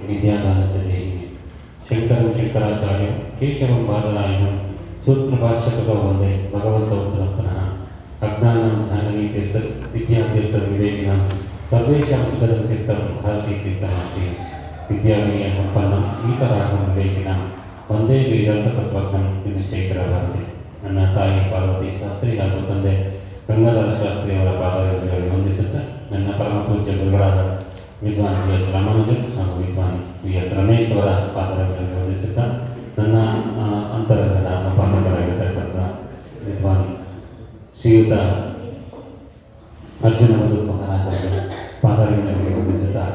विद्यादानचर्यै शङ्करं शङ्कराचार्यं केशवं बादरायणं सूत्रभाष्यकृतौ वन्दे भगवन्तौ पुनः अज्ञानं ज्ञानवीतीर्थं विद्यातीर्थविवेकिनं सर्वेषां सुखदं तीर्थं भारतीतीर्थमाश्रयं विद्यालयसम्पन्नं ईतरागं विवेकिनं वन्दे वेदान्ततत्त्वज्ञं विधुशेखरभारತಿ. ನನ್ನ ತಾಯಿ ಪಾರ್ವತಿ ಶಾಸ್ತ್ರಿ ಹಾಗೂ ತಂದೆ ಗಂಗಾಧರ ಶಾಸ್ತ್ರಿ ಅವರ ಪಾದಗಳಿಗೆ ವಂದಿಸುತ್ತಾ ನನ್ನ ಪರಮ ಪೂಜ್ಯ ಗುರುಗಳಾದ ವಿದ್ವಾನ್ ವಿ ಎಸ್ ರಾಮಾನುಜನ್ ಹಾಗೂ ವಿದ್ವಾನ್ ವಿ ಎಸ್ ರಮೇಶ್ ಅವರ ಪಾದಗಳಿಗೆ ವಂದಿಸುತ್ತಾ ನನ್ನ ಅಂತರಂಗದ ಉಪಾಸಕರಾಗಿರ್ತಕ್ಕಂಥ ವಿದ್ವಾನ್ ಶ್ರೀಯುತ ಅರ್ಜುನ ಮಧು ಮಹಾರಾಜರ ಪಾದಗಳಿಗೆ ವಂದಿಸುತ್ತಾ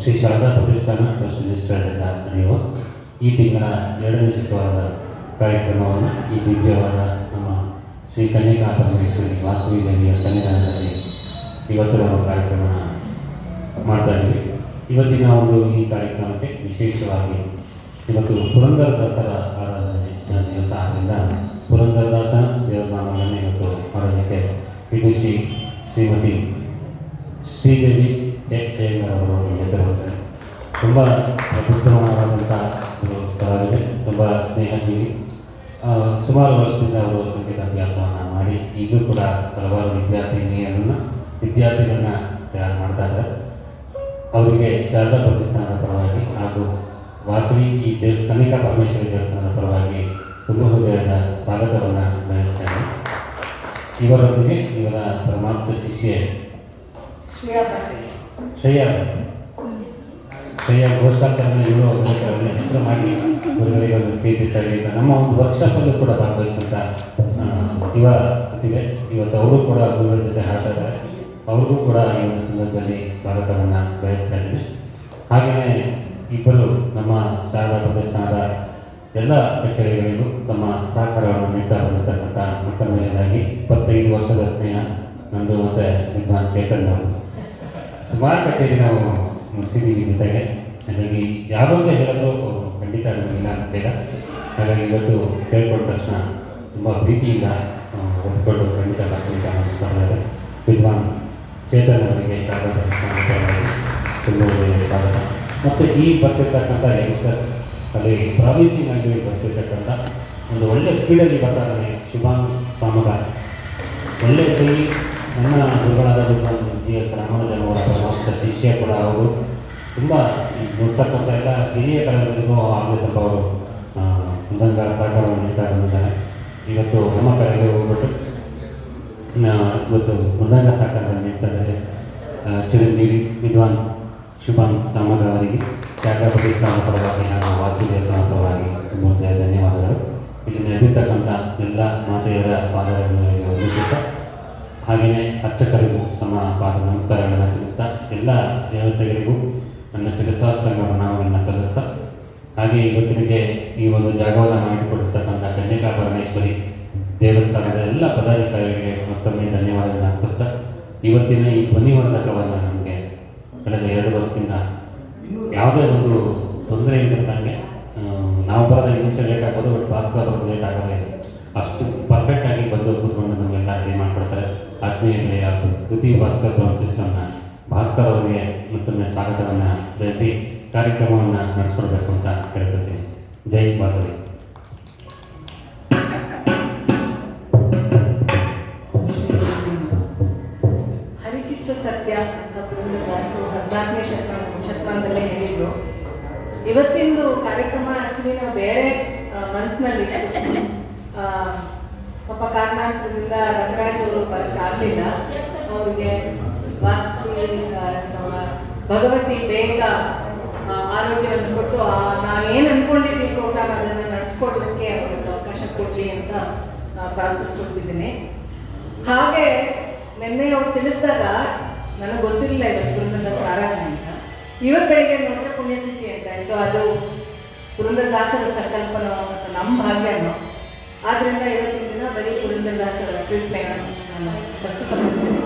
ಶ್ರೀ ಶಾರದಾ ಪ್ರತಿಷ್ಠಾನ ಟ್ರಸ್ಟ್ ರಿಜಿಸ್ಟರ್ನಿಂದ ನಡೆಯುವ ಈ ತಿಂಗಳ 2ನೇ ಶುಕ್ರವಾರದ ಕಾರ್ಯಕ್ರಮವನ್ನು ಈ ದಿವ್ಯವಾದ ನಮ್ಮ ಶ್ರೀ ಕನ್ಯಕಾ ಪರಮೇಶ್ವರಿ ವಾಸವಿ ದೇವಿಯ ಸನ್ನಿಧಾನದಲ್ಲಿ ಇವತ್ತು ನಾವು ಕಾರ್ಯಕ್ರಮ ಮಾಡ್ತಾ ಇದ್ದೀವಿ. ಇವತ್ತಿನ ಈ ಕಾರ್ಯಕ್ರಮಕ್ಕೆ ವಿಶೇಷವಾಗಿ ಇವತ್ತು ಪುರಂದರದಾಸರ ಆರಾಧನೆ ದಿವಸ ಆದ್ದರಿಂದ ಪುರಂದರದಾಸ ದೇವರನಾಮಗಳನ್ನು ಇವತ್ತು ಮಾಡೋದಕ್ಕೆ ವಿದುಷಿ ಶ್ರೀಮತಿ ಶ್ರೀದೇವಿ ಅವರು ಹೆಸರು ತುಂಬ ಅತ್ಯುತ್ತಮವಾದಂಥ ಒಂದು ಸ್ಥಳವಿದೆ. ತುಂಬ ಸ್ನೇಹಜೀವಿ. ಸುಮಾರು ವರ್ಷದಿಂದ ಅವರು ಸಂಗೀತಾಭ್ಯಾಸವನ್ನು ಮಾಡಿ ಈಗಲೂ ಕೂಡ ಹಲವಾರು ವಿದ್ಯಾರ್ಥಿಗಳನ್ನ ತಯಾರು ಮಾಡ್ತಾ ಇದ್ದಾರೆ. ಅವರಿಗೆ ಶಾರದಾ ಪ್ರತಿಷ್ಠಾನದ ಪರವಾಗಿ ಹಾಗೂ ವಾಸವಿ ಈ ಕನ್ಯಕಾ ಪರಮೇಶ್ವರಿ ದೇವಸ್ಥಾನದ ಪರವಾಗಿ ತುಂಬ ಹೃದಯದ ಸ್ವಾಗತವನ್ನು ಬಯಸ್ತೇನೆ. ಇವರೊಂದಿಗೆ ಇವರ ಪರಮಾಪ್ತ ಶಿಷ್ಯೆ ಶ್ರೇಯಾ ಘೋಷಾಕರನ್ನು ಇವರು ಹೆಸರು ಮಾಡಿ ಗುರುಗಳಿಗೆ ಒಂದು ತೀರ್ಪಿದ್ದಾರೆ. ನಮ್ಮ ಒಂದು ವರ್ಕ್ಶಾಪಲ್ಲೂ ಕೂಡ ಭಾಗವಹಿಸಿದಂಥ ಯುವ ಇದೆ. ಇವತ್ತು ಅವರು ಕೂಡ ಗುರುಗಳ ಜೊತೆ ಹಾಡ್ತಾ ಇದ್ದಾರೆ. ಅವ್ರಿಗೂ ಕೂಡ ಈ ಒಂದು ಸಂದರ್ಭದಲ್ಲಿ ಸ್ವಾಗತವನ್ನು ಬಯಸ್ತಾ ಇದ್ದೀನಿ. ಹಾಗೆಯೇ ಇಬ್ಬರು ನಮ್ಮ ಶಾರದಾ ಪ್ರತಿಷ್ಠಾನದ ಎಲ್ಲ ಕಚೇರಿಗಳಿಗೂ ತಮ್ಮ ಸಹಕಾರವನ್ನು ನೀಡ್ತಾ ಬಂದಿರತಕ್ಕಂಥ ಮೊಟ್ಟ ಮೊದಲನೇದಾಗಿ 25 ವರ್ಷದ ಸ್ನೇಹ ನಂದು ಮತ್ತು ವಿದ್ವಾನ್ ಚೇತನ್ ಅವರು. ಸುಮಾರು ಕಚೇರಿ ನಾವು ಮುಗಿಸಿದ್ದೀವಿ ಜೊತೆಗೆ. ಹಾಗಾಗಿ ಯಾವಾಗಲೂ ಹೇಳೋದು ಖಂಡಿತ ನನಗಿಲ್ಲ ಬೇಗ. ಹಾಗಾಗಿ ಇವತ್ತು ಕೇಳ್ಕೊಂಡ ತಕ್ಷಣ ತುಂಬ ಪ್ರೀತಿಯಿಂದ ಒಪ್ಪಿಕೊಂಡು ಖಂಡಿತ ನಮಸ್ಕಾರ. ವಿದ್ವಾನ್ ಚೇತನ್ ಅವರಿಗೆ ಶಾರದಾ ಪ್ರತಿಷ್ಠಾನಕ್ಕೆ ತುಂಬ ಸ್ವಾಗತ. ಮತ್ತು ಈ ಬರ್ತಿರ್ತಕ್ಕಂಥ ಯಂಗ್ಸ್ಟರ್ಸ್ ಅಲ್ಲಿ ಪ್ರಾಮಿಸಿಂಗ್ ಆಗಿ ಬರ್ತಿರ್ತಕ್ಕಂಥ ಒಂದು ಒಳ್ಳೆಯ ಸ್ಪೀಡಲ್ಲಿ ಬರ್ತಾ ಇದ್ದಾನೆ ಶುಭಾಂಗ್ ಸಾಮಗಾರ. ಒಳ್ಳೆಯ ಕೈ. ನನ್ನ ಗುರುಗಳಾದ ವಿದ್ವಾನ್ ಜಿ ಎಸ್ ರಾಮಾನುಜನ್ ಅವರ ಪರಮಾಪ್ತ ಶಿಷ್ಯ ಕೂಡ ಅವರು ತುಂಬ ನುಡ್ಸಕ್ಕಂಥ ಎಲ್ಲ ಹಿರಿಯ ಕಲಾವಿದರಿಗೂ ಆಗಲೇ ಸ್ವಲ್ಪ ಅವರು ಮೃದಂಗ ಸಹಕಾರವನ್ನು ನೀಡ್ತಾ ಬಂದಿದ್ದಾರೆ. ಇವತ್ತು ನಮ್ಮ ಕಲೆಗೆ ಹೋಗ್ಬಿಟ್ಟು ಇವತ್ತು ಮೃದಂಗ ಸಹಕಾರವನ್ನು ನೀಡ್ತಾ ಇದ್ದಾರೆ ಚಿರಂಜೀವಿ ವಿದ್ವಾನ್ ಶುಭಾಂಗ್ ಸಾಮಗ ಅವರಿಗೆ ಶಾರದಾ ಪ್ರತಿಷ್ಠಾನ ಪರವಾಗಿ ಹಾಗೂ ವಾಸು ದೇವಸ್ಥಾನ ಪರವಾಗಿ ತುಂಬ ಧನ್ಯವಾದಗಳು. ಇಲ್ಲಿ ನೆರೆದಿರ್ತಕ್ಕಂಥ ಎಲ್ಲ ಮಾತೆಯರ ಪಾದಗಳಿಗೆ ವಂದಿಸುತ್ತಾ ಹಾಗೆಯೇ ಅರ್ಚಕರಿಗೂ ತಮ್ಮ ಪಾದ ನಮಸ್ಕಾರಗಳನ್ನು ತಿಳಿಸ್ತಾ ಎಲ್ಲ ದೇವತೆಗಳಿಗೂ ನನ್ನ ಶಿರಸಾಷ್ಟಾಂಗ ಪ್ರಣಾಮಗಳನ್ನು ಸಲ್ಲಿಸ್ತಾ ಹಾಗೆ ಇವತ್ತಿನಿಗೆ ಈ ಒಂದು ಜಾಗವನ್ನು ಮಾಡಿಕೊಟ್ಟಿರ್ತಕ್ಕಂಥ ಕನ್ಯಕಾ ಪರಮೇಶ್ವರಿ ದೇವಸ್ಥಾನದ ಎಲ್ಲ ಪದಾಧಿಕಾರಿಗಳಿಗೆ ಮತ್ತೊಮ್ಮೆ ಧನ್ಯವಾದಗಳನ್ನು ಅರ್ಪಿಸ್ತಾ ಇವತ್ತಿನ ಈ ಧ್ವನಿವರ್ಧಕವನ್ನು ನಮಗೆ ಕಳೆದ 2 ವರ್ಷದಿಂದ ಯಾವುದೇ ಒಂದು ತೊಂದರೆ ಇದ್ದಂಗೆ ನಾವು ಬರೋದು ನಿಮಿಷ ಲೇಟ್ ಆಗೋದು, ಬಟ್ ಭಾಸ್ಕರ್ ಬರೋದು ಲೇಟ್ ಆಗೋದೇ ಇಲ್ಲ. ಅಷ್ಟು ಪರ್ಫೆಕ್ಟಾಗಿ ಬಂದು ಕೂತ್ಕೊಂಡು ನಮಗೆಲ್ಲ ರೆಡಿ ಮಾಡಿಕೊಡ್ತಾರೆ. ಆತ್ಮೀಯರಲ್ಲಿ ಆಗ್ಬೋದು ಕೃತಿ ಭಾಸ್ಕರ್ ಸೌಂಡ್ ಸಿಸ್ಟಮ್ನ ಭಾಸ್ಕರ್ ಅವರಿಗೆ ಮತ್ತೊಮ್ಮೆ ಸ್ವಾಗತವನ್ನು ಬಯಸಿ ಕಾರ್ಯಕ್ರಮವನ್ನು ನಡೆಸ್ಕೊಡ್ಬೇಕು ಅಂತ ಕೇಳ್ಕೊಳ್ತೀನಿ. ಜೈ ವಾಸವಿ. ಹರಿಚಿತ್ತ ಸತ್ಯ ಅಂತ ಪುರಂದರದಾಸರು 14ನೇ ಶತಮಾನದಲ್ಲೇ ಹೇಳಿದ್ರು. ಇವತ್ತಿಂದು ಕಾರ್ಯಕ್ರಮ ಆ್ಯಕ್ಚುಲಿ ನಾವು ಬೇರೆ ಮನಸ್ಸಿನಲ್ಲಿ ಪಾಪ ಕಾರಣಾಂತರದಿಂದ ರಂಗರಾಜ್ ಅವರು ಬರೋಕ್ಕಾಗಲಿಲ್ಲ. ಅವರಿಗೆ ಭಗವತಿ ಬೇಗ ಆರೋಗ್ಯವನ್ನು ಕೊಟ್ಟು ನಾವೇನು ಅಂದ್ಕೊಂಡಿದ್ದೀವಿ ಪ್ರೋಗ್ರಾಮ್ ಅದನ್ನು ನಡೆಸ್ಕೊಡ್ಲಿಕ್ಕೆ ಅವರಿಗೆ ಅವಕಾಶ ಕೊಡಲಿ ಅಂತ ಪ್ರಾರ್ಥಿಸ್ಕೊಳ್ತಿದ್ದೀನಿ. ಹಾಗೆ ನಿನ್ನೆ ಅವ್ರು ತಿಳಿಸಿದಾಗ ನನಗೆ ಗೊತ್ತಿರಲಿಲ್ಲ ಇದು ಪುರಂದರದಾಸ ಆರಾಧನೆ ಅಂತ. ಇವತ್ತು ಬೆಳಿಗ್ಗೆ ನೋಡಿದ್ರೆ ಪುಣ್ಯತಿಥಿ ಅಂತ ಇದು ಅದು ಪುರಂದರದಾಸರ ಸಂಕಲ್ಪನ ಮತ್ತು ನಮ್ಮ ಭಾಗ್ಯನೋ. ಆದ್ದರಿಂದ ಇವತ್ತಿನ ದಿನ ಬರೀ ಪುರಂದರದಾಸರ ಕೀರ್ತನೆಗಳನ್ನು ನಾನು ಪ್ರಸ್ತುತಪಡಿಸ್ತೀನಿ.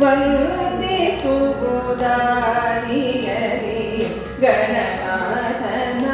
ವಂದಿಸುವುದಾದಿಯಲಿ ಗಣನಾಥನ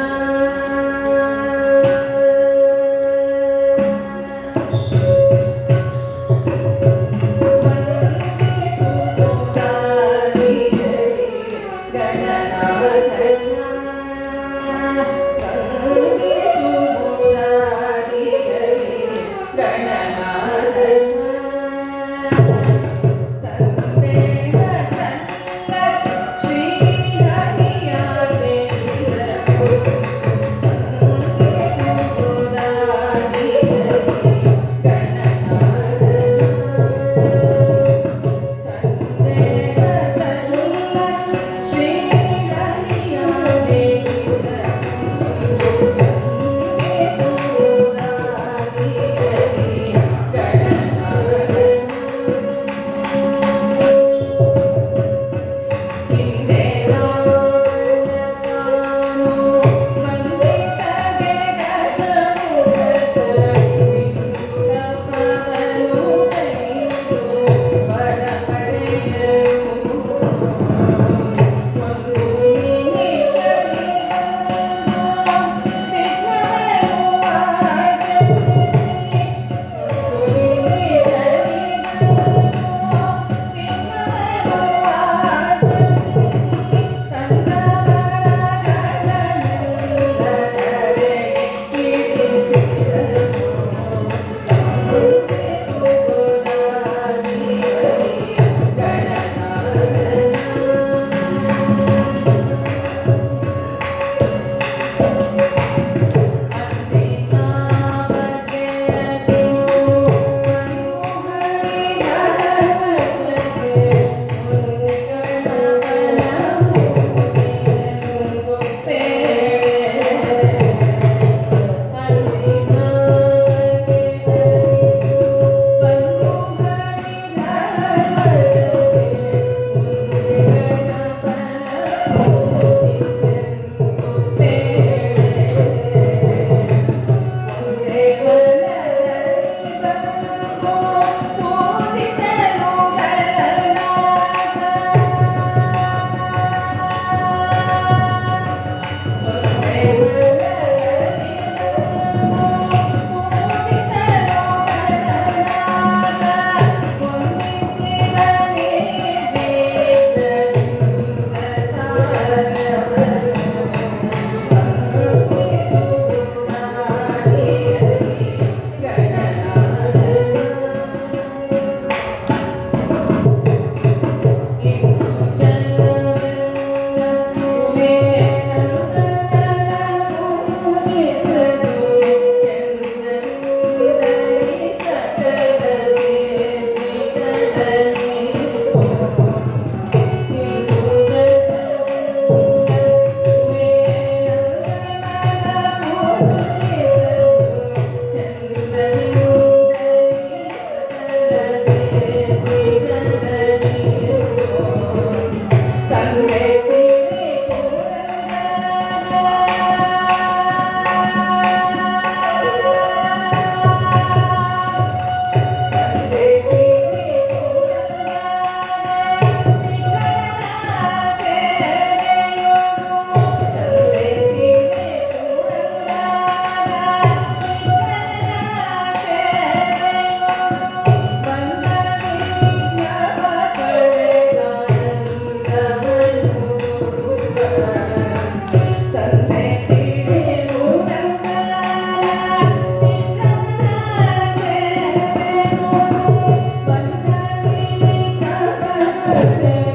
Thank you.